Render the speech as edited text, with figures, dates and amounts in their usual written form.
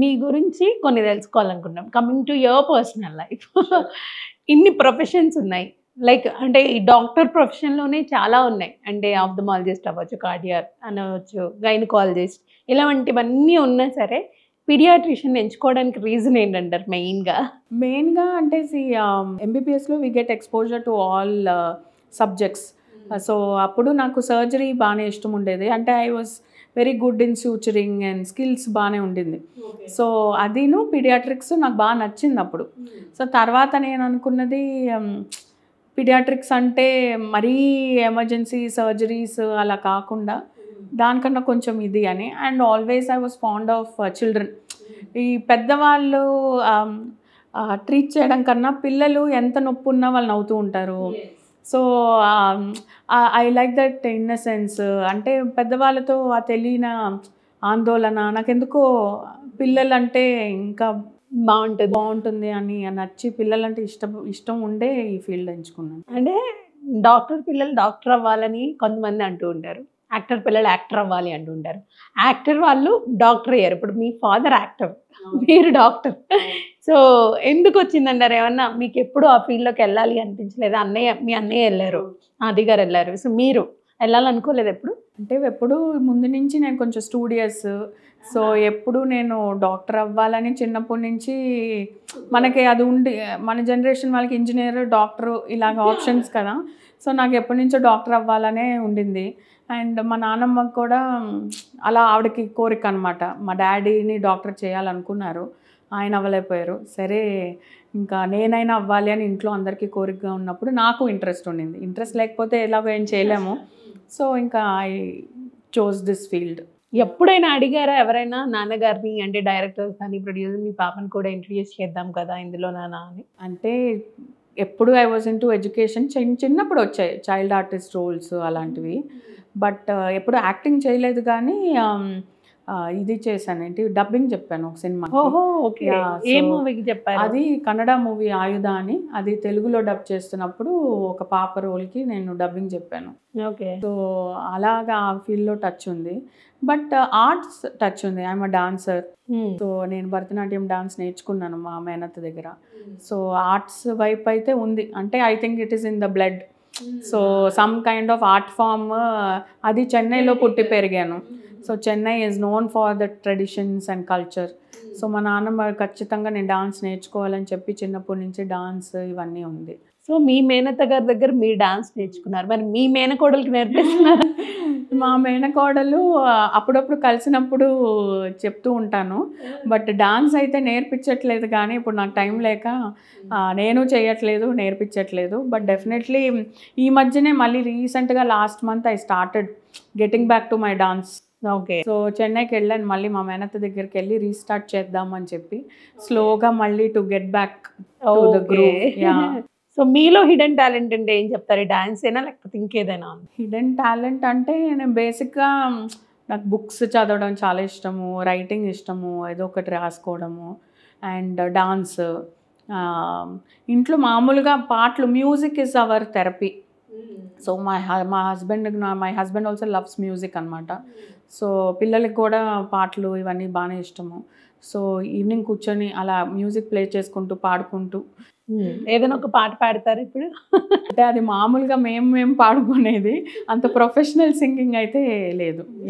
మీ గురించి కొన్ని తెలుసుకోవాలనుకుంటున్నాం. Coming to your personal life. ఇన్ని ప్రొఫెషన్స్ ఉన్నాయి. లైక్ అంటే ఈ డాక్టర్ ప్రొఫెషన్‌లోనే చాలా ఉన్నాయి. అంటే ఆప్థమాలజిస్ట్ అవ్వచ్చు, కార్డియాక్ అనవచ్చు, గైనకాలజిస్ట్ ఇలాంటివన్నీ ఉన్నా సరే పీడియాట్రిషియన్ ఎంచుకోవడానికి రీజన్ ఏంటంటారు మెయిన్‌గా? మెయిన్‌గా అంటే ఎంబీబీఎస్‌లో we get exposure to all subjects. So అప్పుడు నాకు సర్జరీ బాగానే ఇష్టం ఉండేది. అంటే I was very good in suturing and skills బాగానే ఉండింది. సో అదిను పీడియాట్రిక్స్ నాకు బాగా నచ్చింది అప్పుడు. సో తర్వాత నేను అనుకున్నది పీడియాట్రిక్స్ అంటే మరీ ఎమర్జెన్సీ సర్జరీస్ అలా కాకుండా దానికన్నా కొంచెం ఇది అని. And always I was fond of children. ఈ పెద్దవాళ్ళు ట్రీట్ చేయడం కన్నా పిల్లలు ఎంత నొప్పి ఉన్నా వాళ్ళు నవ్వుతూ ఉంటారు. So I like that innocence. అంటే పెద్దవాళ్ళతో ఆ తెలియని ఆందోళన నాకెందుకో పిల్లలంటే ఇంకా బాగుంటుంది అని నచ్చి పిల్లలంటే ఇష్టం ఉండే ఈ ఫీల్డ్ ఎంచుకున్నాను. అంటే డాక్టర్ పిల్లలు డాక్టర్ అవ్వాలని కొంతమంది అంటూ ఉంటారు. యాక్టర్ పిల్లలు యాక్టర్ అవ్వాలి అంటూ ఉంటారు. యాక్టర్ వాళ్ళు డాక్టర్ అయ్యారు. ఇప్పుడు మీ ఫాదర్ యాక్టర్, మీరు డాక్టర్. సో ఎందుకు వచ్చిందంటారు? ఏమన్నా మీకు ఎప్పుడు ఆ ఫీల్డ్లోకి వెళ్ళాలి అనిపించలేదా? మీ అన్నయ్య వెళ్ళారు, ఆది గారు వెళ్ళారు. సో మీరు వెళ్ళాలనుకోలేదు ఎప్పుడు? అంటే ఎప్పుడు ముందు నుంచి నేను కొంచెం స్టూడియస్. సో ఎప్పుడు నేను డాక్టర్ అవ్వాలని చిన్నప్పటి నుంచి మనకి అది ఉండి, మన జనరేషన్ వాళ్ళకి ఇంజనీర్, డాక్టర్ ఇలాగ ఆప్షన్స్ కదా. సో నాకు ఎప్పటి నుంచో డాక్టర్ అవ్వాలనే ఉండింది. అండ్ మా నాన్నమ్మకి కూడా అలా ఆవిడకి కోరిక అనమాట. మా డాడీని డాక్టర్ చేయాలనుకున్నారు, ఆయన అవ్వలేకపోయారు. సరే ఇంకా నేనైనా అవ్వాలి అని ఇంట్లో అందరికీ కోరికగా ఉన్నప్పుడు నాకు ఇంట్రెస్ట్ ఉండింది. ఇంట్రెస్ట్ లేకపోతే ఎలాగో ఏం చేయలేము. సో ఇంకా ఐ చోజ్ దిస్ ఫీల్డ్. ఎప్పుడైనా అడిగారా ఎవరైనా నాన్నగారిని, అంటే డైరెక్టర్స్ కానీ ప్రొడ్యూసర్, మీ పాపని కూడా ఇంట్రడ్యూస్ చేద్దాం కదా ఇందులో నాన్న అని? అంటే ఎప్పుడు I was in to education. చిన్నప్పుడు వచ్చాయి చైల్డ్ ఆర్టిస్ట్ రోల్స్ అలాంటివి. బట్ ఎప్పుడు యాక్టింగ్ చేయలేదు. కానీ ఇది చేశాను, ఏంటి డబ్బింగ్ చెప్పాను ఒక సినిమా. ఓహో, ఓకే. ఏ మూవీకి చెప్పారు? అది కన్నడ మూవీ ఆయుధ అని. అది తెలుగులో డబ్ చేస్తున్నప్పుడు ఒక పాప రోల్కి నేను డబ్బింగ్ చెప్పాను. ఓకే. సో అలాగా ఆ ఫీల్డ్లో టచ్ ఉంది. బట్ ఆర్ట్స్ టచ్ ఉంది. I'm a dancer. సో నేను భరతనాట్యం డాన్స్ నేర్చుకున్నాను మా మేనత్త దగ్గర. సో ఆర్ట్స్ వైపు అయితే ఉంది. అంటే I think it is in the blood. So some kind of art form. అది చెన్నైలో పుట్టి పెరిగాను. So Chennai is known for the traditions and culture. So మా నాన్నమ్మ ఖచ్చితంగా నేను డాన్స్ నేర్చుకోవాలని చెప్పి చిన్నప్పటి నుంచి డాన్స్ ఇవన్నీ ఉంది. సో మీ మేనత్త గారి దగ్గర మీరు డాన్స్ నేర్చుకున్నారు, మరి మీ మేనకోడలికి నేర్పిస్తున్నారు? మా మేనకోడలు అప్పుడప్పుడు కలిసినప్పుడు చెప్తూ ఉంటాను. బట్ డాన్స్ అయితే నేర్పించట్లేదు. కానీ ఇప్పుడు నాకు టైం లేక నేను చేయట్లేదు, నేర్పించట్లేదు. బట్ డెఫినెట్లీ ఈ మధ్యనే మళ్ళీ రీసెంట్గా last month I started getting back to my dance. Okay. So చెన్నైకి వెళ్ళాను, మళ్ళీ మా మేనత్త దగ్గరికి వెళ్ళి రీస్టార్ట్ చేద్దామని చెప్పి స్లోగా మళ్ళీ to get back to the groove. So మీలో హిడెన్ టాలెంట్ అంటే ఏం చెప్తారు? డాన్స్ ఏనా లేకపోతే ఇంకేదైనా? హిడెన్ టాలెంట్ అంటే నేను బేసిక్గా నాకు బుక్స్ చదవడం చాలా ఇష్టము, రైటింగ్ ఇష్టము, ఏదో ఒకటి రాసుకోవడము, అండ్ డాన్స్. ఇంట్లో మామూలుగా పాటలు, music is our therapy. So my husband also loves music అనమాట. సో పిల్లలకి కూడా పాటలు ఇవన్నీ బాగానే ఇష్టము. సో ఈవినింగ్ కూర్చొని అలా మ్యూజిక్ ప్లే చేసుకుంటూ పాడుకుంటూ. ఏదైనా ఒక పాట పాడతారు ఇప్పుడు? అంటే అది మామూలుగా మేము పాడుకునేది, అంత ప్రొఫెషనల్ సింగింగ్ అయితే లేదు.